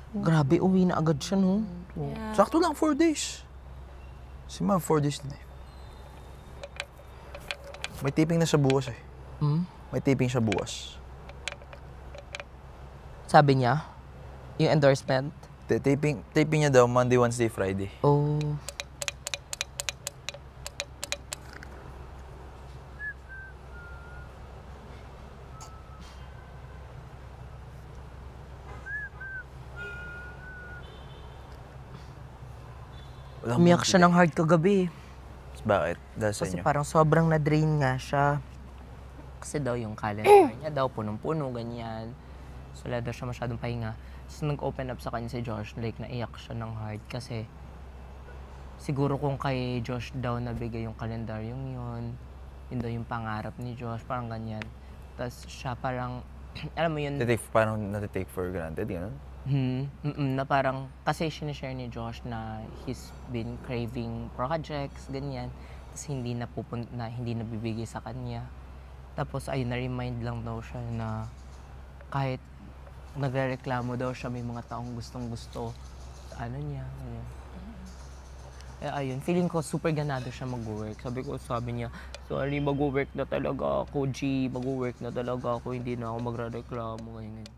Grabe, uwi na agad siya, no? Yeah. Sakto lang, 4 days. Si ma'am, 4 days na eh. May taping na siya bukas eh. Hmm? May taping siya bukas. Sabi niya, yung endorsement. Taping niya daw Monday, Wednesday, Friday. Oh. Umiyak siya ng hard kagabi. Bakit? Dahil sa Kasi inyo? parang sobrang na-drain nga siya. Kasi daw yung calendar niya daw punong-puno, ganyan. So wala daw siya masyadong pahinga. So nag-open up sa kanya si Josh, like naiyak siya ng hard kasi siguro kung kay Josh daw nabigay yung calendar yung yun daw yung pangarap ni Josh, parang ganyan. Tapos siya parang, alam mo yun, Parang natitake for granted, gano'n? na parang, kasi sinishare ni Josh na he's been craving projects, ganyan. Tapos hindi nabibigay sa kanya. Tapos ayun, na-remind lang daw siya na kahit nagrereklamo daw siya, may mga taong gustong-gusto sa ano niya, ganyan. Eh ayun, feeling ko super ganado siya mag-work. Sabi niya, sorry, mag-work na talaga ako, G, mag-work na talaga ako, hindi na ako magre-reklamo, ganyan.